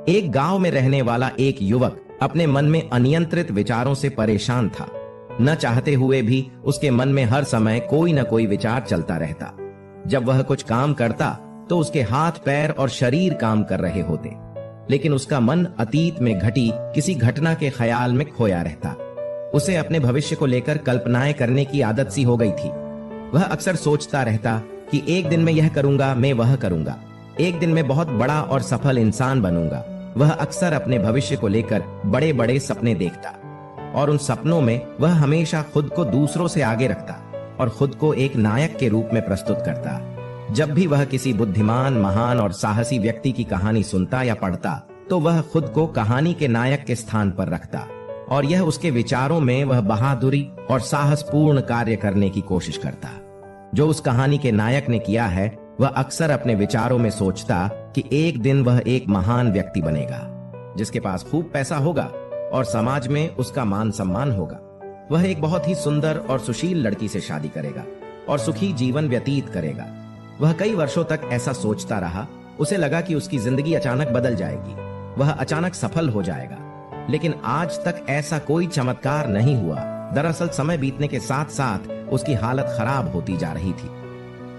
एक गांव में रहने वाला एक युवक अपने मन में अनियंत्रित विचारों से परेशान था। न चाहते हुए भी उसके मन में हर समय कोई न कोई विचार चलता रहता। जब वह कुछ काम करता तो उसके हाथ, पैर और शरीर काम कर रहे होते, लेकिन उसका मन अतीत में घटी किसी घटना के ख्याल में खोया रहता। उसे अपने भविष्य को लेकर कल्पनाएं करने की आदत सी हो गई थी। वह अक्सर सोचता रहता कि एक दिन मैं यह करूंगा, मैं वह करूंगा, एक दिन मैं बहुत बड़ा और सफल इंसान बनूंगा। वह अक्सर अपने भविष्य को लेकर बड़े बड़े सपने देखता और उन सपनों में वह हमेशा खुद को दूसरों से आगे रखता और खुद को एक नायक के रूप में प्रस्तुत करता। जब भी वह किसी बुद्धिमान, महान और साहसी व्यक्ति की कहानी सुनता या पढ़ता तो वह खुद को कहानी के नायक के स्थान पर रखता और यह उसके विचारों में वह बहादुरी और साहसपूर्ण कार्य करने की कोशिश करता। जो उस कहानी के नायक ने किया है, वह अक्सर अपने विचारों में सोचता कि एक दिन वह एक महान व्यक्ति बनेगा, जिसके पास खूब पैसा होगा और समाज में उसका मान सम्मान होगा। वह एक बहुत ही सुंदर और सुशील लड़की से शादी करेगा और सुखी जीवन व्यतीत करेगा। वह कई वर्षों तक ऐसा सोचता रहा। उसे लगा कि उसकी जिंदगी अचानक बदल जाएगी, वह अचानक सफल हो जाएगा, लेकिन आज तक ऐसा कोई चमत्कार नहीं हुआ। दरअसल समय बीतने के साथ साथ उसकी हालत खराब होती जा रही थी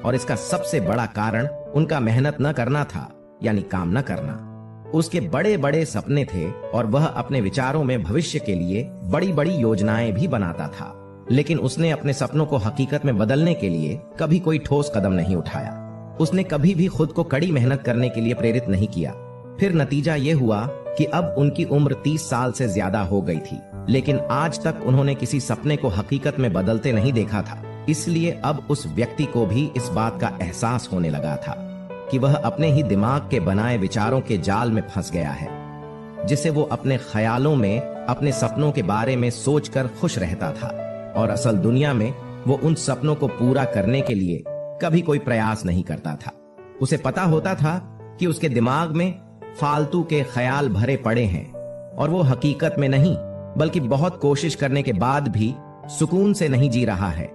और इसका सबसे बड़ा कारण उनका मेहनत न करना था, यानी काम न करना। उसके बड़े बड़े सपने थे और वह अपने विचारों में भविष्य के लिए बड़ी बड़ी योजनाएं भी बनाता था, लेकिन उसने अपने सपनों को हकीकत में बदलने के लिए कभी कोई ठोस कदम नहीं उठाया। उसने कभी भी खुद को कड़ी मेहनत करने के लिए प्रेरित नहीं किया। फिर नतीजा ये हुआ कि अब उनकी उम्र 30 साल से ज्यादा हो गई थी, लेकिन आज तक उन्होंने किसी सपने को हकीकत में बदलते नहीं देखा था। इसलिए अब उस व्यक्ति को भी इस बात का एहसास होने लगा था कि वह अपने ही दिमाग के बनाए विचारों के जाल में फंस गया है, जिसे वो अपने ख्यालों में अपने सपनों के बारे में सोचकर खुश रहता था और असल दुनिया में वो उन सपनों को पूरा करने के लिए कभी कोई प्रयास नहीं करता था। उसे पता होता था कि उसके दिमाग में फालतू के ख्याल भरे पड़े हैं और वो हकीकत में नहीं बल्कि बहुत कोशिश करने के बाद भी सुकून से नहीं जी रहा है।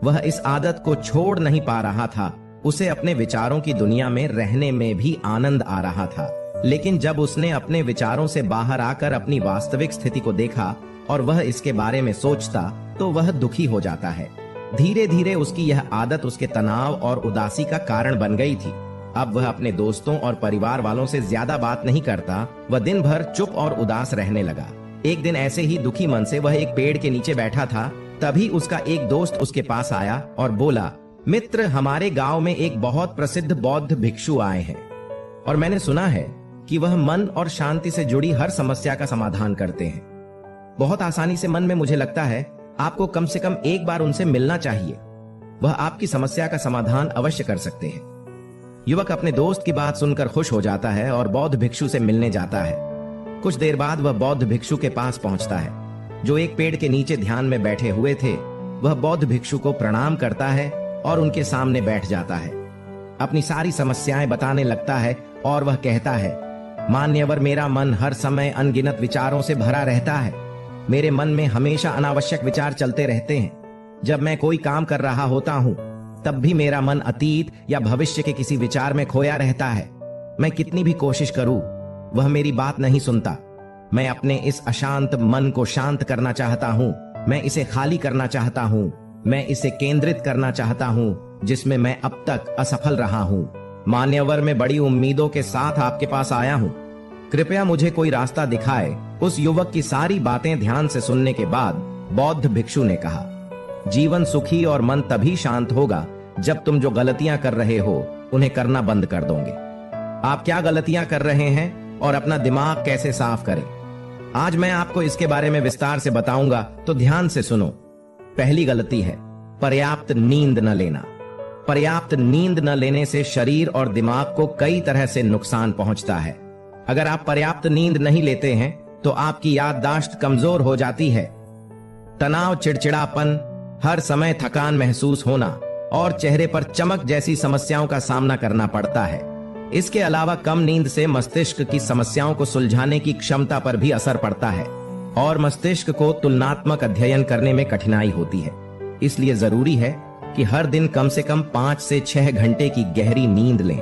वह इस आदत को छोड़ नहीं पा रहा था। उसे अपने विचारों की दुनिया में रहने में भी आनंद आ रहा था, लेकिन जब उसने अपने विचारों से बाहर आकर अपनी वास्तविक स्थिति को देखा और वह इसके बारे में सोचता तो वह दुखी हो जाता है। धीरे धीरे उसकी यह आदत उसके तनाव और उदासी का कारण बन गई थी। अब वह अपने दोस्तों और परिवार वालों से ज्यादा बात नहीं करता। वह दिन भर चुप और उदास रहने लगा। एक दिन ऐसे ही दुखी मन से वह एक पेड़ के नीचे बैठा था। तभी उसका एक दोस्त उसके पास आया और बोला, मित्र, हमारे गांव में एक बहुत प्रसिद्ध बौद्ध भिक्षु आए हैं और मैंने सुना है कि वह मन और शांति से जुड़ी हर समस्या का समाधान करते हैं। बहुत आसानी से। मन में मुझे लगता है आपको कम से कम एक बार उनसे मिलना चाहिए। वह आपकी समस्या का समाधान अवश्य कर सकते हैं। युवक अपने दोस्त की बात सुनकर खुश हो जाता है और बौद्ध भिक्षु से मिलने जाता है। कुछ देर बाद वह बौद्ध भिक्षु के पास पहुंचता है, जो एक पेड़ के नीचे ध्यान में बैठे हुए थे। वह बौद्ध भिक्षु को प्रणाम करता है और उनके सामने बैठ जाता है। अपनी सारी समस्याएं बताने लगता है और वह कहता है, मान्यवर, मेरा मन हर समय अनगिनत विचारों से भरा रहता है। मेरे मन में हमेशा अनावश्यक विचार चलते रहते हैं। जब मैं कोई काम कर रहा होता हूँ तब भी मेरा मन अतीत या भविष्य के किसी विचार में खोया रहता है। मैं कितनी भी कोशिश करूं, वह मेरी बात नहीं सुनता। मैं अपने इस अशांत मन को शांत करना चाहता हूं। मैं इसे खाली करना चाहता हूं। मैं इसे केंद्रित करना चाहता हूं, जिसमें मैं अब तक असफल रहा हूं। मान्यवर, मैं बड़ी उम्मीदों के साथ आपके पास आया हूं। कृपया मुझे कोई रास्ता दिखाए। उस युवक की सारी बातें ध्यान से सुनने के बाद बौद्ध भिक्षु ने कहा, जीवन सुखी और मन तभी शांत होगा जब तुम जो गलतियां कर रहे हो उन्हें करना बंद कर दोगे। आप क्या गलतियां कर रहे हैं और अपना दिमाग कैसे साफ करें, आज मैं आपको इसके बारे में विस्तार से बताऊंगा, तो ध्यान से सुनो। पहली गलती है पर्याप्त नींद न लेना। पर्याप्त नींद न लेने से शरीर और दिमाग को कई तरह से नुकसान पहुंचता है। अगर आप पर्याप्त नींद नहीं लेते हैं तो आपकी याददाश्त कमजोर हो जाती है। तनाव, चिड़चिड़ापन, हर समय थकान महसूस होना और चेहरे पर चमक जैसी समस्याओं का सामना करना पड़ता है। इसके अलावा कम नींद से मस्तिष्क की समस्याओं को सुलझाने की क्षमता पर भी असर पड़ता है और मस्तिष्क को तुलनात्मक अध्ययन करने में कठिनाई होती है। इसलिए जरूरी है कि हर दिन कम से कम 5 से 6 घंटे की गहरी नींद लें।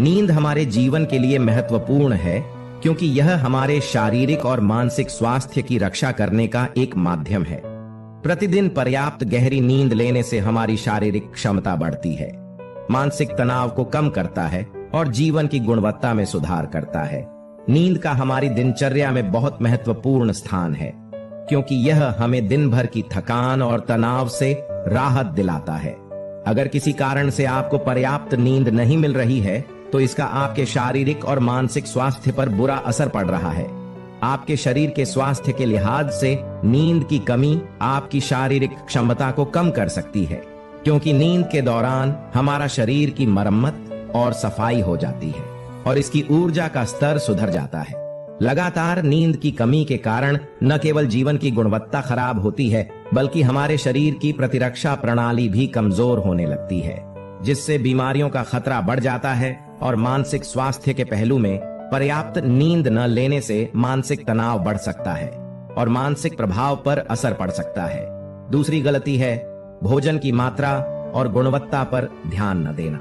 नींद हमारे जीवन के लिए महत्वपूर्ण है क्योंकि यह हमारे शारीरिक और मानसिक स्वास्थ्य की रक्षा करने का एक माध्यम है। प्रतिदिन पर्याप्त गहरी नींद लेने से हमारी शारीरिक क्षमता बढ़ती है, मानसिक तनाव को कम करता है और जीवन की गुणवत्ता में सुधार करता है। नींद का हमारी दिनचर्या में बहुत महत्वपूर्ण स्थान है, क्योंकि यह हमें दिन भर की थकान और तनाव से राहत दिलाता है। अगर किसी कारण से आपको पर्याप्त नींद नहीं मिल रही है, तो इसका आपके शारीरिक और मानसिक स्वास्थ्य पर बुरा असर पड़ रहा है। आपके शरीर के स्वास्थ्य के लिहाज से नींद की कमी आपकी शारीरिक क्षमता को कम कर सकती है, क्योंकि नींद के दौरान हमारा शरीर की मरम्मत और सफाई हो जाती है और इसकी ऊर्जा का स्तर सुधर जाता है। लगातार नींद की कमी के कारण न केवल जीवन की गुणवत्ता खराब होती है, बल्कि हमारे शरीर की प्रतिरक्षा प्रणाली भी कमजोर होने लगती है, जिससे बीमारियों का खतरा बढ़ जाता है। और मानसिक स्वास्थ्य के पहलू में पर्याप्त नींद न लेने से मानसिक तनाव बढ़ सकता है और मानसिक प्रभाव पर असर पड़ सकता है। दूसरी गलती है भोजन की मात्रा और गुणवत्ता पर ध्यान न देना।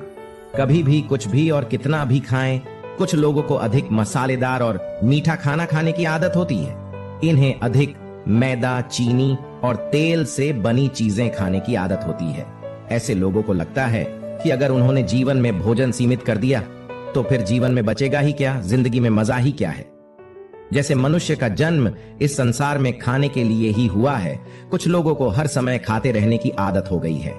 कभी भी कुछ भी और कितना भी खाएं। कुछ लोगों को अधिक मसालेदार और मीठा खाना खाने की आदत होती है। इन्हें अधिक मैदा, चीनी और तेल से बनी चीजें खाने की आदत होती है। ऐसे लोगों को लगता है कि अगर उन्होंने जीवन में भोजन सीमित कर दिया तो फिर जीवन में बचेगा ही क्या, जिंदगी में मजा ही क्या है। जैसे मनुष्य का जन्म इस संसार में खाने के लिए ही हुआ है, कुछ लोगों को हर समय खाते रहने की आदत हो गई है।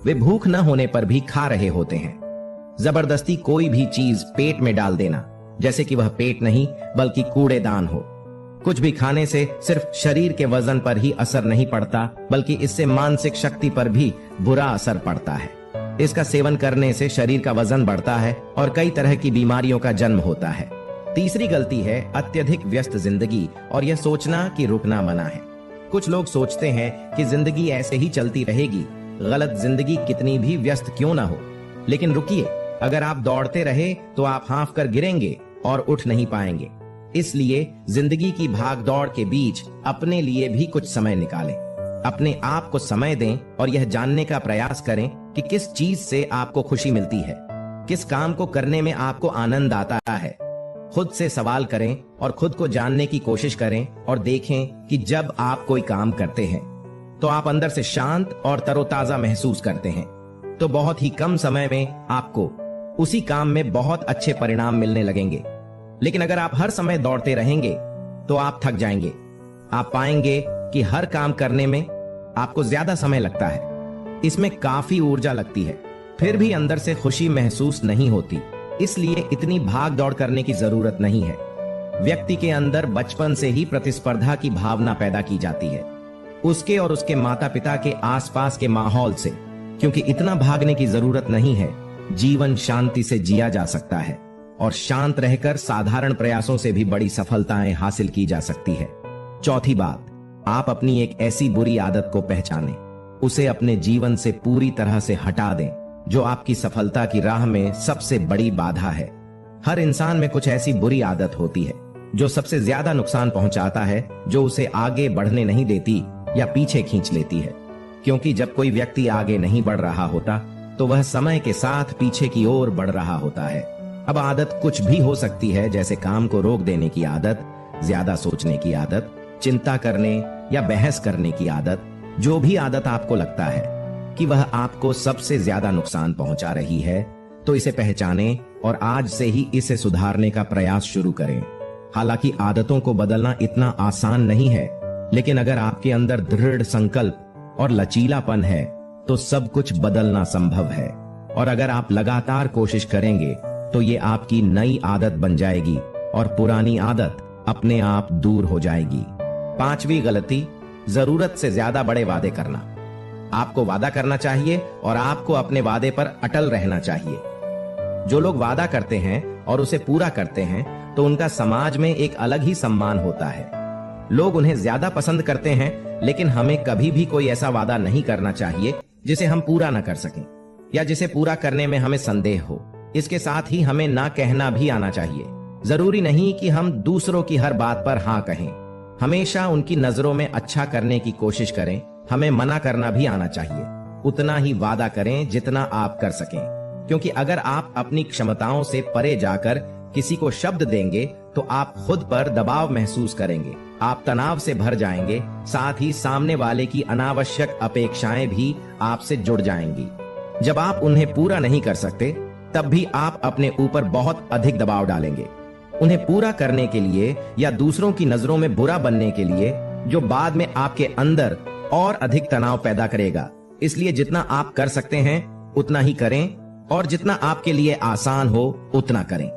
वे भूख न होने पर भी खा रहे होते हैं। जबरदस्ती कोई भी चीज पेट में डाल देना, जैसे कि वह पेट नहीं बल्कि कूड़ेदान हो। कुछ भी खाने से सिर्फ शरीर के वजन पर ही असर नहीं पड़ता, बल्कि इससे मानसिक शक्ति पर भी बुरा असर पड़ता है। इसका सेवन करने से शरीर का वजन बढ़ता है और कई तरह की बीमारियों का जन्म होता है। तीसरी गलती है अत्यधिक व्यस्त जिंदगी और यह सोचना कि रुकना मना है। कुछ लोग सोचते हैं कि जिंदगी ऐसे ही चलती रहेगी। गलत, जिंदगी कितनी भी व्यस्त क्यों ना हो। लेकिन रुकिए, अगर आप दौड़ते रहे तो आप हाँफ कर गिरेंगे और उठ नहीं पाएंगे। इसलिए जिंदगी की भाग दौड़ के बीच अपने लिए भी कुछ समय निकालें। अपने आप को समय दें और यह जानने का प्रयास करें कि किस चीज से आपको खुशी मिलती है, किस काम को करने में आपको आनंद आता है। खुद से सवाल करें और खुद को जानने की कोशिश करें और देखें कि जब आप कोई काम करते हैं तो आप अंदर से शांत और तरोताजा महसूस करते हैं, तो बहुत ही कम समय में आपको उसी काम में बहुत अच्छे परिणाम मिलने लगेंगे। लेकिन अगर आप हर समय दौड़ते रहेंगे तो आप थक जाएंगे। आप पाएंगे कि हर काम करने में आपको ज्यादा समय लगता है, इसमें काफी ऊर्जा लगती है, फिर भी अंदर से खुशी महसूस नहीं होती। इसलिए इतनी भाग दौड़ करने की जरूरत नहीं है। व्यक्ति के अंदर बचपन से ही प्रतिस्पर्धा की भावना पैदा की जाती है, उसके और उसके माता पिता के आसपास के माहौल से। क्योंकि इतना भागने की जरूरत नहीं है, जीवन शांति से जिया जा सकता है और शांत रहकर साधारण प्रयासों से भी बड़ी सफलताएं हासिल की जा सकती है। चौथी बात, आप अपनी एक ऐसी बुरी आदत को पहचानें, उसे अपने जीवन से पूरी तरह से हटा दें जो आपकी सफलता की राह में सबसे बड़ी बाधा है। हर इंसान में कुछ ऐसी बुरी आदत होती है जो सबसे ज्यादा नुकसान पहुंचाता है, जो उसे आगे बढ़ने नहीं देती या पीछे खींच लेती है। क्योंकि जब कोई व्यक्ति आगे नहीं बढ़ रहा होता तो वह समय के साथ पीछे की ओर बढ़ रहा होता है। अब आदत कुछ भी हो सकती है, जैसे काम को रोक देने की आदत, ज्यादा सोचने की आदत, चिंता करने या बहस करने की आदत। जो भी आदत आपको लगता है कि वह आपको सबसे ज्यादा नुकसान पहुंचा रही है, तो इसे पहचानें और आज से ही इसे सुधारने का प्रयास शुरू करें। हालांकि आदतों को बदलना इतना आसान नहीं है, लेकिन अगर आपके अंदर दृढ़ संकल्प और लचीलापन है तो सब कुछ बदलना संभव है। और अगर आप लगातार कोशिश करेंगे तो ये आपकी नई आदत बन जाएगी और पुरानी आदत अपने आप दूर हो जाएगी। पांचवी गलती, जरूरत से ज्यादा बड़े वादे करना। आपको वादा करना चाहिए और आपको अपने वादे पर अटल रहना चाहिए। जो लोग वादा करते हैं और उसे पूरा करते हैं तो उनका समाज में एक अलग ही सम्मान होता है। लोग उन्हें ज्यादा पसंद करते हैं, लेकिन हमें कभी भी कोई ऐसा वादा नहीं करना चाहिए जिसे हम पूरा न कर सकें या जिसे पूरा करने में हमें संदेह हो। इसके साथ ही हमें ना कहना भी आना चाहिए। जरूरी नहीं कि हम दूसरों की हर बात पर हाँ कहें। हमेशा उनकी नजरों में अच्छा करने की कोशिश करें। हमें मना करना भी आना चाहिए। उतना ही वादा करें जितना आप कर सकें, क्योंकि अगर आप अपनी क्षमताओं से परे जाकर किसी को शब्द देंगे तो आप खुद पर दबाव महसूस करेंगे, आप तनाव से भर जाएंगे, साथ ही सामने वाले की अनावश्यक अपेक्षाएं भी आपसे जुड़ जाएंगी। जब आप उन्हें पूरा नहीं कर सकते, तब भी आप अपने ऊपर बहुत अधिक दबाव डालेंगे, उन्हें पूरा करने के लिए या दूसरों की नजरों में बुरा बनने के लिए, जो बाद में आपके अंदर और अधिक तनाव पैदा करेगा। इसलिए जितना आप कर सकते हैं उतना ही करें और जितना आपके लिए आसान हो उतना करें।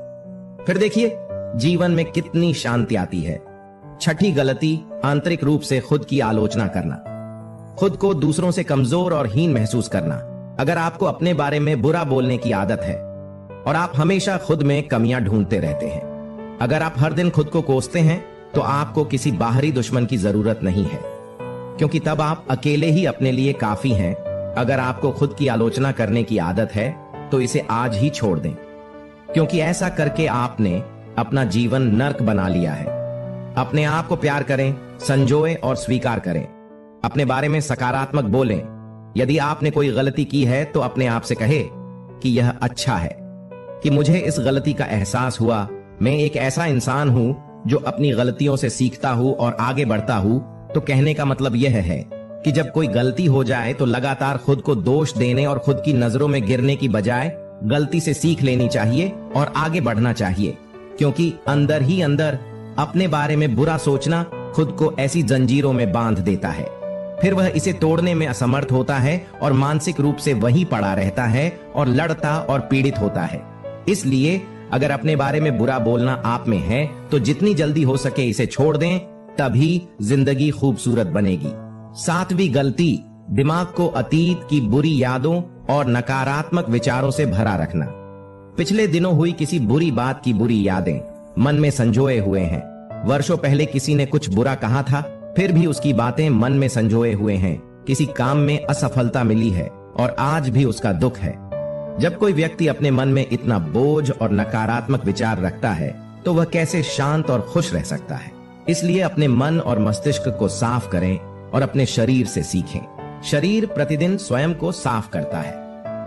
फिर देखिए जीवन में कितनी शांति आती है। छठी गलती, आंतरिक रूप से खुद की आलोचना करना, खुद को दूसरों से कमजोर और हीन महसूस करना। अगर आपको अपने बारे में बुरा बोलने की आदत है और आप हमेशा खुद में कमियां ढूंढते रहते हैं, अगर आप हर दिन खुद को कोसते हैं, तो आपको किसी बाहरी दुश्मन की जरूरत नहीं है, क्योंकि तब आप अकेले ही अपने लिए काफी हैं। अगर आपको खुद की आलोचना करने की आदत है तो इसे आज ही छोड़ दें, क्योंकि ऐसा करके आपने अपना जीवन नर्क बना लिया है। अपने आप को प्यार करें, संजोए और स्वीकार करें। अपने बारे में सकारात्मक बोलें। यदि आपने कोई गलती की है तो अपने आप से कहे कि यह अच्छा है कि मुझे इस गलती का एहसास हुआ। मैं एक ऐसा इंसान हूं जो अपनी गलतियों से सीखता हूं और आगे बढ़ता हूं। तो कहने का मतलब यह है कि जब कोई गलती हो जाए तो लगातार खुद को दोष देने और खुद की नजरों में गिरने की बजाय गलती से सीख लेनी चाहिए और आगे बढ़ना चाहिए, क्योंकि अंदर ही अंदर अपने बारे में बुरा सोचना खुद को ऐसी जंजीरों में बांध देता है। फिर वह इसे तोड़ने में असमर्थ होता है और मानसिक रूप से वहीं पड़ा रहता है और लड़ता और पीड़ित होता है। इसलिए अगर अपने बारे में बुरा बोलना आप में है तो जितनी जल्दी हो सके इसे छोड़ दें, तभी जिंदगी खूबसूरत बनेगी। सातवीं गलती, दिमाग को अतीत की बुरी यादों और नकारात्मक विचारों से भरा रखना। पिछले दिनों हुई किसी बुरी बात की बुरी यादें मन में संजोए हुए हैं। वर्षों पहले किसी ने कुछ बुरा कहा था, फिर भी उसकी बातें मन में संजोए हुए हैं। किसी काम में असफलता मिली है और आज भी उसका दुख है। जब कोई व्यक्ति अपने मन में इतना बोझ और नकारात्मक विचार रखता है तो वह कैसे शांत और खुश रह सकता है। इसलिए अपने मन और मस्तिष्क को साफ करें और अपने शरीर से सीखें। शरीर प्रतिदिन स्वयं को साफ करता है।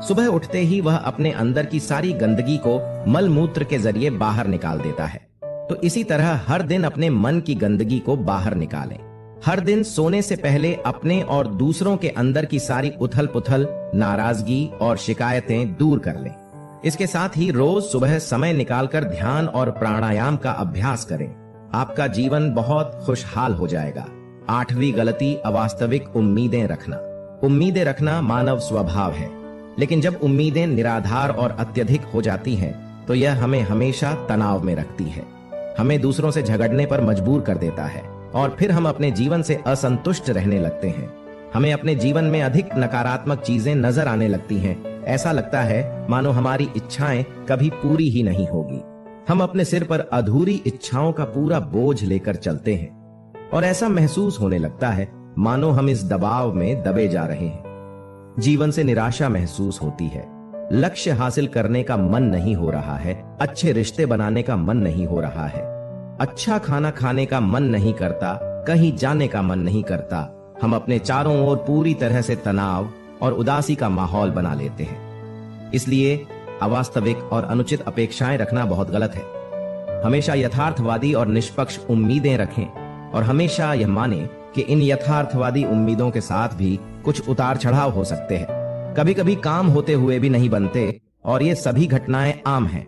सुबह उठते ही वह अपने अंदर की सारी गंदगी को मल मूत्र के जरिए बाहर निकाल देता है। तो इसी तरह हर दिन अपने मन की गंदगी को बाहर निकालें। हर दिन सोने से पहले अपने और दूसरों के अंदर की सारी उथल पुथल, नाराजगी और शिकायतें दूर कर लें। इसके साथ ही रोज सुबह समय निकालकर ध्यान और प्राणायाम का अभ्यास करें। आपका जीवन बहुत खुशहाल हो जाएगा। आठवीं गलती, अवास्तविक उम्मीदें रखना। उम्मीदें रखना मानव स्वभाव है, लेकिन जब उम्मीदें निराधार और अत्यधिक हो जाती हैं, तो यह हमें हमेशा तनाव में रखती है, हमें दूसरों से झगड़ने पर मजबूर कर देता है और फिर हम अपने जीवन से असंतुष्ट रहने लगते हैं। हमें अपने जीवन में अधिक नकारात्मक चीजें नजर आने लगती हैं। ऐसा लगता है मानो हमारी इच्छाएं कभी पूरी ही नहीं होगी। हम अपने सिर पर अधूरी इच्छाओं का पूरा बोझ लेकर चलते हैं और ऐसा महसूस होने लगता है मानो हम इस दबाव में दबे जा रहे हैं। जीवन से निराशा महसूस होती है। लक्ष्य हासिल करने का मन नहीं हो रहा है। अच्छे रिश्ते बनाने का मन नहीं हो रहा है। अच्छा खाना खाने का मन नहीं करता। कहीं जाने का मन नहीं करता। हम अपने चारों ओर पूरी तरह से तनाव और उदासी का माहौल बना लेते हैं। इसलिए अवास्तविक और अनुचित अपेक्षाएं रखना बहुत गलत है। हमेशा यथार्थवादी और निष्पक्ष उम्मीदें रखें और हमेशा यह माने कि इन यथार्थवादी उम्मीदों के साथ भी कुछ उतार चढ़ाव हो सकते हैं। कभी कभी काम होते हुए भी नहीं बनते और ये सभी घटनाएं आम हैं।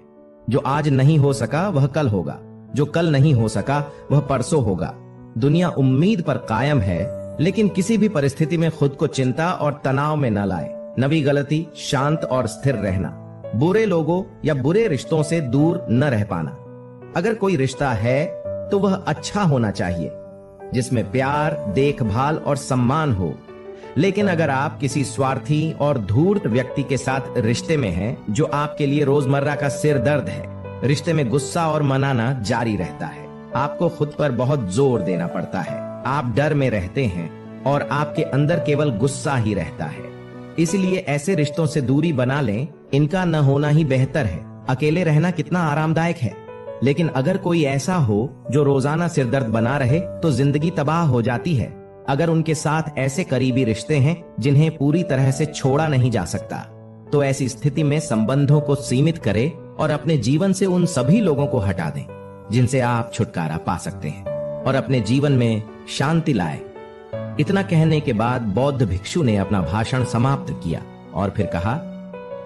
जो आज नहीं हो सका वह कल होगा, जो कल नहीं हो सका वह परसों होगा। दुनिया उम्मीद पर कायम है, लेकिन किसी भी परिस्थिति में खुद को चिंता और तनाव में न लाए। नवीं गलती, शांत और स्थिर रहना। बुरे लोगों या बुरे रिश्तों से दूर न रह पाना। अगर कोई रिश्ता है तो वह अच्छा होना चाहिए, जिसमें प्यार, देखभाल और सम्मान हो। लेकिन अगर आप किसी स्वार्थी और धूर्त व्यक्ति के साथ रिश्ते में हैं, जो आपके लिए रोजमर्रा का सिर दर्द है, रिश्ते में गुस्सा और मनाना जारी रहता है। आपको खुद पर बहुत जोर देना पड़ता है। आप डर में रहते हैं और आपके अंदर केवल गुस्सा ही रहता है। इसलिए ऐसे रिश्तों से दूरी बना लें। इनका न होना ही बेहतर है। अकेले रहना कितना आरामदायक है, लेकिन अगर कोई ऐसा हो जो रोजाना सिरदर्द बना रहे तो जिंदगी तबाह हो जाती है। अगर उनके साथ ऐसे करीबी रिश्ते हैं जिन्हें पूरी तरह से छोड़ा नहीं जा सकता, तो ऐसी स्थिति में संबंधों को सीमित करें और अपने जीवन से उन सभी लोगों को हटा दें जिनसे आप छुटकारा पा सकते हैं और अपने जीवन में शांति लाए। इतना कहने के बाद बौद्ध भिक्षु ने अपना भाषण समाप्त किया और फिर कहा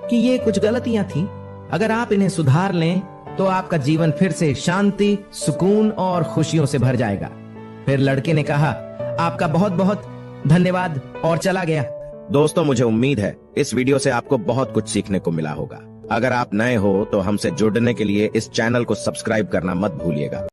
कि ये कुछ गलतियां थीं। अगर आप इन्हें सुधार लें तो आपका जीवन फिर से शांति, सुकून और खुशियों से भर जाएगा। फिर लड़के ने कहा, आपका बहुत बहुत धन्यवाद, और चला गया। दोस्तों, मुझे उम्मीद है इस वीडियो से आपको बहुत कुछ सीखने को मिला होगा। अगर आप नए हो तो हमसे जुड़ने के लिए इस चैनल को सब्सक्राइब करना मत भूलिएगा।